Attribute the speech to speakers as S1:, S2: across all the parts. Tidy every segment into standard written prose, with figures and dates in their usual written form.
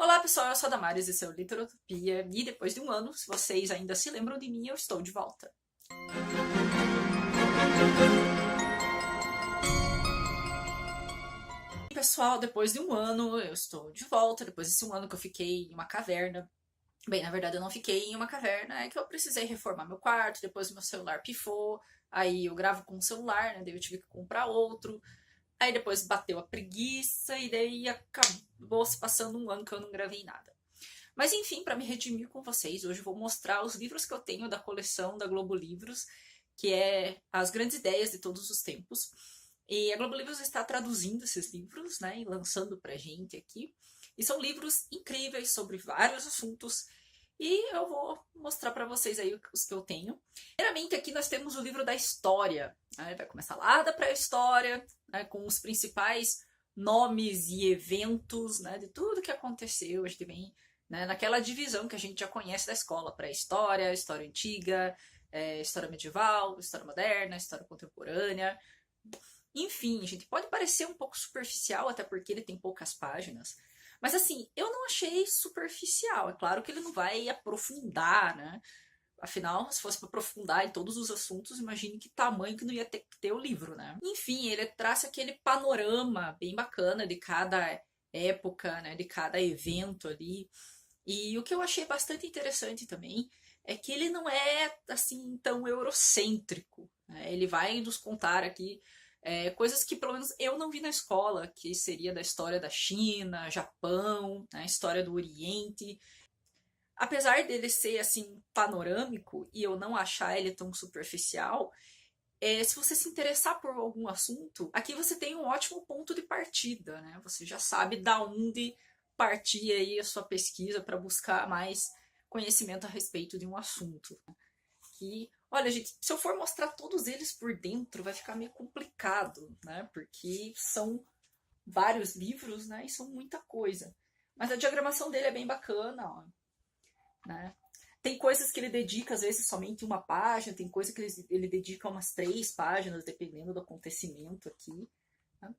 S1: Olá pessoal, eu sou a Damares, esse é o Literotopia, e depois de um ano, se vocês ainda se lembram de mim, eu estou de volta. E, pessoal, depois de um ano, eu estou de volta, depois desse um ano que eu fiquei em uma caverna. Bem, na verdade eu não fiquei em uma caverna, é que eu precisei reformar meu quarto, depois meu celular pifou, aí eu gravo com o celular, né, daí eu tive que comprar outro, aí depois bateu a preguiça, e daí acabou se passando um ano que eu não gravei nada. Mas enfim, para me redimir com vocês, hoje eu vou mostrar os livros que eu tenho da coleção da Globo Livros, que é As Grandes Ideias de Todos os Tempos. E a Globo Livros está traduzindo esses livros, né, e lançando pra gente aqui. E são livros incríveis sobre vários assuntos. E eu vou mostrar para vocês aí os que eu tenho. Primeiramente, aqui nós temos o livro da história. Né? Vai começar lá da pré-história, né, com os principais nomes e eventos, né, de tudo que aconteceu. A gente vem, né, naquela divisão que a gente já conhece da escola: pré-história, história antiga, história medieval, história moderna, história contemporânea. Enfim, gente, pode parecer um pouco superficial, até porque ele tem poucas páginas. Mas assim, eu não achei superficial. É claro que ele não vai aprofundar, né? Afinal, se fosse para aprofundar em todos os assuntos, imagine que tamanho que não ia ter que ter o livro, né? Enfim, ele traça aquele panorama bem bacana de cada época, né? De cada evento ali. E o que eu achei bastante interessante também é que ele não é assim tão eurocêntrico, né? Ele vai nos contar aqui coisas que pelo menos eu não vi na escola, que seria da história da China, Japão, né, história do Oriente. Apesar dele ser assim panorâmico e eu não achar ele tão superficial, se você se interessar por algum assunto, aqui você tem um ótimo ponto de partida, né? Você já sabe da onde partir aí a sua pesquisa para buscar mais conhecimento a respeito de um assunto. Que, olha, gente, se eu for mostrar todos eles por dentro, vai ficar meio complicado, né? Porque são vários livros, né? E são muita coisa. Mas a diagramação dele é bem bacana, ó, né? Tem coisas que ele dedica, às vezes, somente uma página, tem coisa que ele dedica umas 3 páginas, dependendo do acontecimento aqui. Né?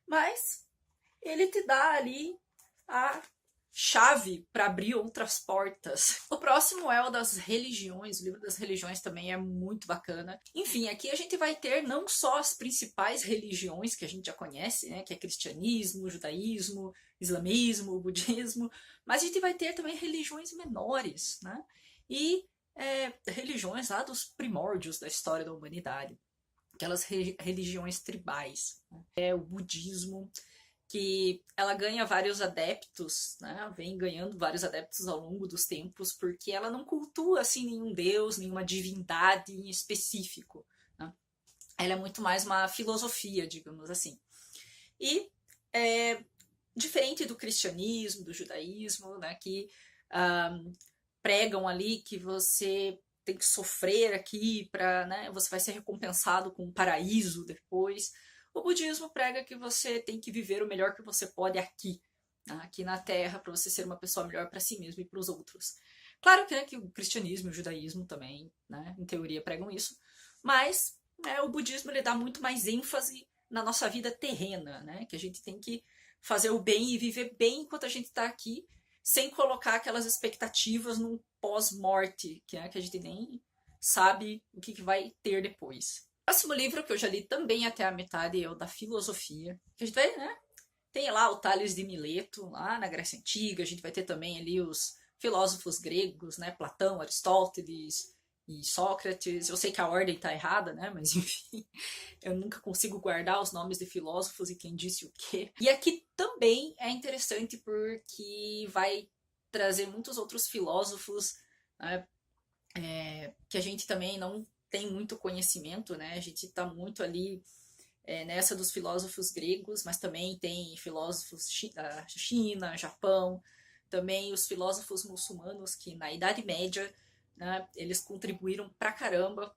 S1: Mas ele te dá ali a chave para abrir outras portas. O próximo é o das religiões, o livro das religiões também é muito bacana. Enfim, aqui a gente vai ter não só as principais religiões que a gente já conhece, né, que é cristianismo, judaísmo, islamismo, budismo, mas a gente vai ter também religiões menores, né, e religiões lá dos primórdios da história da humanidade, aquelas religiões tribais, né? O budismo, que ela ganha vários adeptos, né? Vem ganhando vários adeptos ao longo dos tempos, porque ela não cultua assim nenhum deus, nenhuma divindade em específico, né? Ela é muito mais uma filosofia, digamos assim. E diferente do cristianismo, do judaísmo, né, que pregam ali que você tem que sofrer aqui para, né, você vai ser recompensado com um paraíso depois. O budismo prega que você tem que viver o melhor que você pode aqui, né, aqui na Terra, para você ser uma pessoa melhor para si mesmo e para os outros. Claro que, né, que o cristianismo e o judaísmo também, né, em teoria, pregam isso, mas né, o budismo ele dá muito mais ênfase na nossa vida terrena, né, que a gente tem que fazer o bem e viver bem enquanto a gente está aqui, sem colocar aquelas expectativas num pós-morte, que a gente nem sabe o que vai ter depois. O próximo livro que eu já li também até a metade é o da filosofia, que a gente vai, né? Tem lá o Tales de Mileto, lá na Grécia Antiga, a gente vai ter também ali os filósofos gregos, né? Platão, Aristóteles e Sócrates. Eu sei que a ordem está errada, né? Mas enfim, eu nunca consigo guardar os nomes de filósofos e quem disse o quê. E aqui também é interessante porque vai trazer muitos outros filósofos, né, que a gente também não tem muito conhecimento, né? A gente está muito ali nessa dos filósofos gregos, mas também tem filósofos da China, Japão, também os filósofos muçulmanos que na Idade Média, né, eles contribuíram pra caramba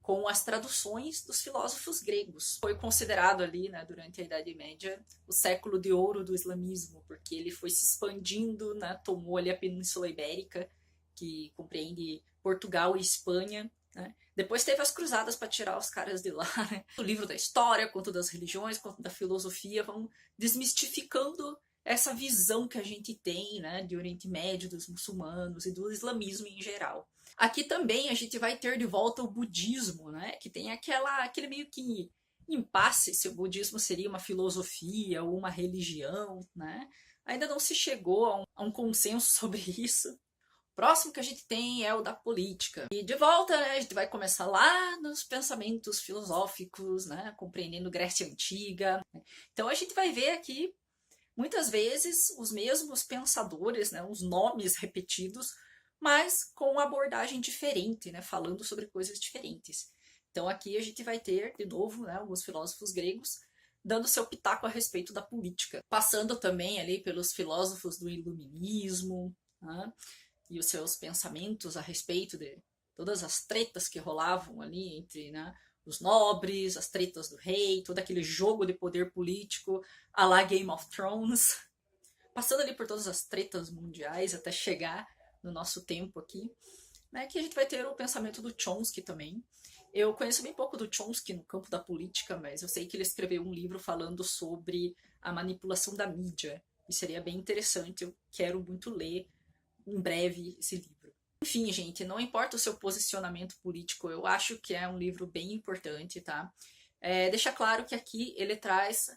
S1: com as traduções dos filósofos gregos. Foi considerado ali, né, durante a Idade Média, o século de ouro do islamismo, porque ele foi se expandindo, né, tomou ali a Península Ibérica, que compreende Portugal e Espanha, né? Depois teve as cruzadas para tirar os caras de lá, né? O livro da história, quanto das religiões, quanto da filosofia, vão desmistificando essa visão que a gente tem, né, de Oriente Médio, dos muçulmanos e do islamismo em geral. Aqui também a gente vai ter de volta o budismo, né, que tem aquele meio que impasse se o budismo seria uma filosofia ou uma religião, né? Ainda não se chegou a um consenso sobre isso. Próximo que a gente tem é o da política. E de volta, né, a gente vai começar lá nos pensamentos filosóficos, né, compreendendo Grécia Antiga. Então a gente vai ver aqui, muitas vezes, os mesmos pensadores, né, os nomes repetidos, mas com uma abordagem diferente, né, falando sobre coisas diferentes. Então aqui a gente vai ter, de novo, né, alguns filósofos gregos dando seu pitaco a respeito da política. Passando também ali pelos filósofos do iluminismo, né, e os seus pensamentos a respeito de todas as tretas que rolavam ali entre, né, os nobres, as tretas do rei, todo aquele jogo de poder político à la Game of Thrones, passando ali por todas as tretas mundiais até chegar no nosso tempo aqui, né, que a gente vai ter o pensamento do Chomsky também. Eu conheço bem pouco do Chomsky no campo da política, mas eu sei que ele escreveu um livro falando sobre a manipulação da mídia, e seria bem interessante, eu quero muito ler em breve esse livro. Enfim, gente, não importa o seu posicionamento político, eu acho que é um livro bem importante, tá? Deixa claro que aqui ele traz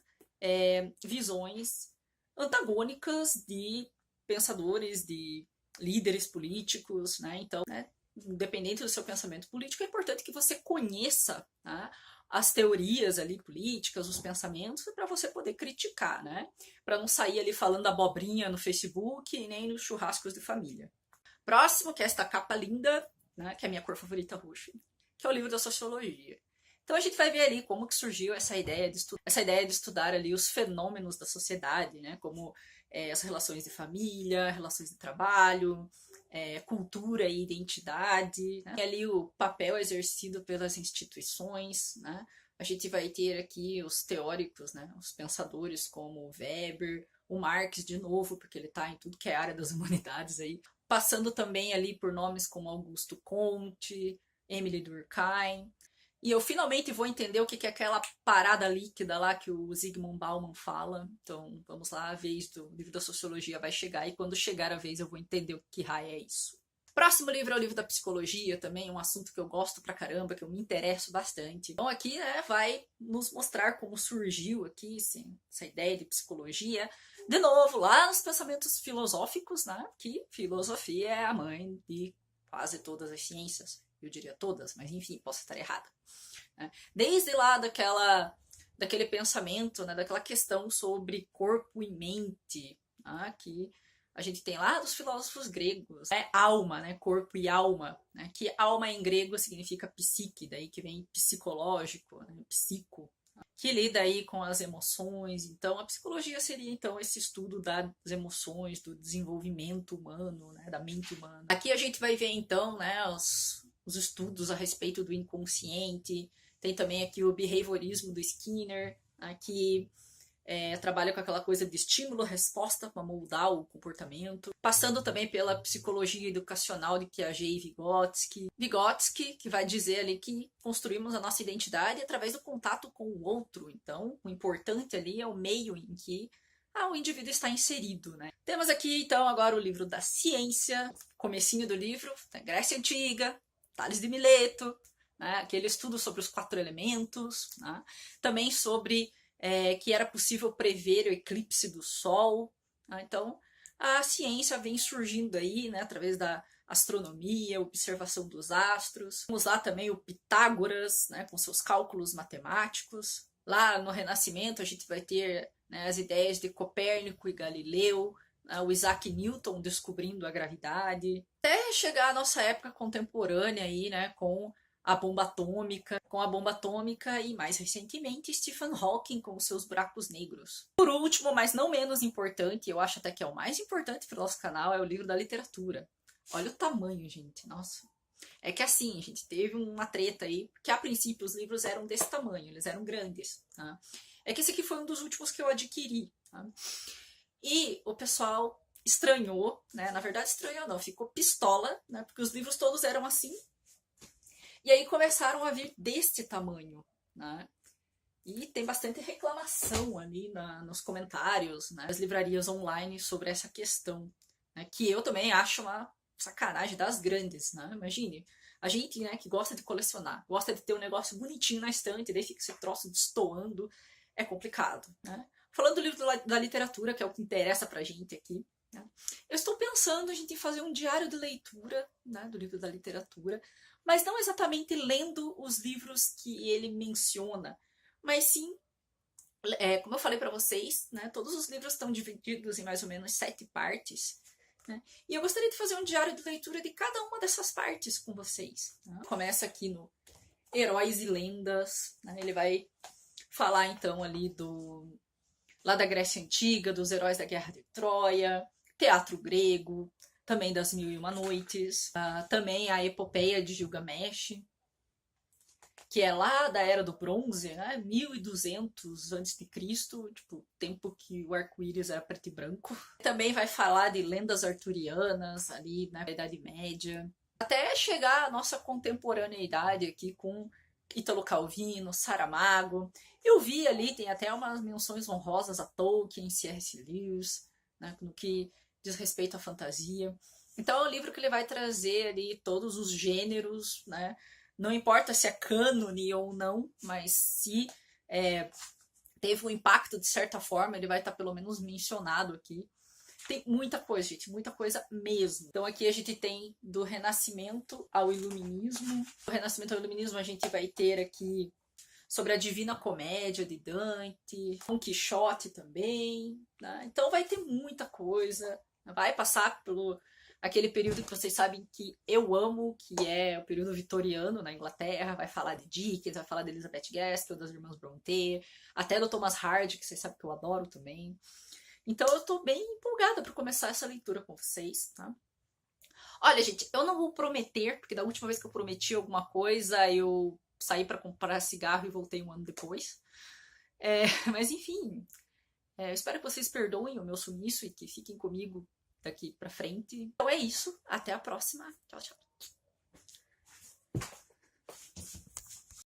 S1: visões antagônicas de pensadores, de líderes políticos, né? Então, né, independente do seu pensamento político, é importante que você conheça, né, as teorias ali políticas, os pensamentos, para você poder criticar, né? Para não sair ali falando abobrinha no Facebook e nem nos churrascos de família. Próximo, que é esta capa linda, né, que é a minha cor favorita, roxa, que é o livro da sociologia. Então a gente vai ver ali como que surgiu essa ideia de estudar ali os fenômenos da sociedade, né, como as relações de família, relações de trabalho, cultura e identidade, né? E ali o papel exercido pelas instituições, né? A gente vai ter aqui os teóricos, né? Os pensadores como o Weber, o Marx de novo, porque ele está em tudo que é área das humanidades aí, passando também ali por nomes como Augusto Comte, Emile Durkheim. E eu finalmente vou entender o que é aquela parada líquida lá que o Zygmunt Bauman fala. Então, vamos lá, a vez do livro da sociologia vai chegar, e quando chegar a vez eu vou entender o que raio é isso. Próximo livro é o livro da psicologia, também um assunto que eu gosto pra caramba, que eu me interesso bastante. Então aqui, né, vai nos mostrar como surgiu aqui, sim, essa ideia de psicologia. De novo, lá nos pensamentos filosóficos, né, que filosofia é a mãe de quase todas as ciências. Eu diria todas, mas enfim, posso estar errada. Desde lá daquele pensamento, né, daquela questão sobre corpo e mente, né, que a gente tem lá dos filósofos gregos, alma, né, corpo e alma, né, que alma em grego significa psique, daí que vem psicológico, né, psico, que lida aí com as emoções. Então a psicologia seria então esse estudo das emoções, do desenvolvimento humano, né, da mente humana. Aqui a gente vai ver então, né, os estudos a respeito do inconsciente. Tem também aqui o behaviorismo do Skinner, né, que trabalha com aquela coisa de estímulo-resposta para moldar o comportamento. Passando também pela psicologia educacional de Piaget e Vygotsky. Vygotsky, que vai dizer ali que construímos a nossa identidade através do contato com o outro. Então, o importante ali é o meio em que o indivíduo está inserido, né? Temos aqui, então, agora o livro da ciência, comecinho do livro, Grécia Antiga, Tales de Mileto, né? Aquele estudo sobre os 4 elementos, né? Também sobre que era possível prever o eclipse do Sol. Né? Então, a ciência vem surgindo aí, né, através da astronomia, observação dos astros. Temos lá também o Pitágoras, né, com seus cálculos matemáticos. Lá no Renascimento a gente vai ter, né, as ideias de Copérnico e Galileu, né, o Isaac Newton descobrindo a gravidade, até chegar à nossa época contemporânea aí, né, com a bomba atômica e, mais recentemente, Stephen Hawking com os seus buracos negros. Por último, mas não menos importante, eu acho até que é o mais importante para o nosso canal, é o livro da literatura. Olha o tamanho, gente, nossa. É que assim, a gente teve uma treta aí, que a princípio os livros eram desse tamanho, eles eram grandes. Tá? É que esse aqui foi um dos últimos que eu adquiri. Tá? E o pessoal estranhou, né? Na verdade estranhou não, ficou pistola, né? Porque os livros todos eram assim. E aí começaram a vir deste tamanho, né? E tem bastante reclamação ali nos comentários, né, das livrarias online sobre essa questão, né, que eu também acho uma sacanagem das grandes, né? Imagine, a gente, né, que gosta de colecionar, gosta de ter um negócio bonitinho na estante, daí fica esse troço destoando, é complicado, né? Falando do livro da literatura, que é o que interessa pra gente aqui, né? Eu estou pensando a gente fazer um diário de leitura, né, do livro da literatura, mas não exatamente lendo os livros que ele menciona, mas sim, como eu falei para vocês, né, todos os livros estão divididos em mais ou menos 7 partes, né, e eu gostaria de fazer um diário de leitura de cada uma dessas partes com vocês. Né? Começa aqui no Heróis e Lendas, né, ele vai falar então ali lá da Grécia Antiga, dos heróis da Guerra de Troia, teatro grego, também das Mil e Uma Noites, também a epopeia de Gilgamesh, que é lá da Era do Bronze, né? 1200 a.C., tipo, tempo que o arco-íris era preto e branco. Também vai falar de lendas arturianas, ali na Idade Média, até chegar à nossa contemporaneidade aqui com Ítalo Calvino, Saramago. Eu vi ali, tem até umas menções honrosas a Tolkien, C.S. Lewis, né, no que diz respeito à fantasia. Então é um livro que ele vai trazer ali todos os gêneros, né? Não importa se é cânone ou não, mas se teve um impacto de certa forma, ele vai estar pelo menos mencionado aqui. Tem muita coisa, gente, muita coisa mesmo. Então aqui a gente tem do Renascimento ao Iluminismo. Do Renascimento ao Iluminismo a gente vai ter aqui sobre a Divina Comédia de Dante, Dom Quixote também, né? Então vai ter muita coisa. Vai passar pelo aquele período que vocês sabem que eu amo, que é o período vitoriano na Inglaterra. Vai falar de Dickens, vai falar de Elizabeth Gaskell, das Irmãs Brontë, até do Thomas Hardy, que vocês sabem que eu adoro também. Então eu tô bem empolgada para começar essa leitura com vocês, tá? Olha, gente, eu não vou prometer, porque da última vez que eu prometi alguma coisa, eu saí para comprar cigarro e voltei um ano depois. Mas enfim, eu espero que vocês perdoem o meu sumiço e que fiquem comigo daqui para frente. Então é isso, até a próxima. Tchau, tchau.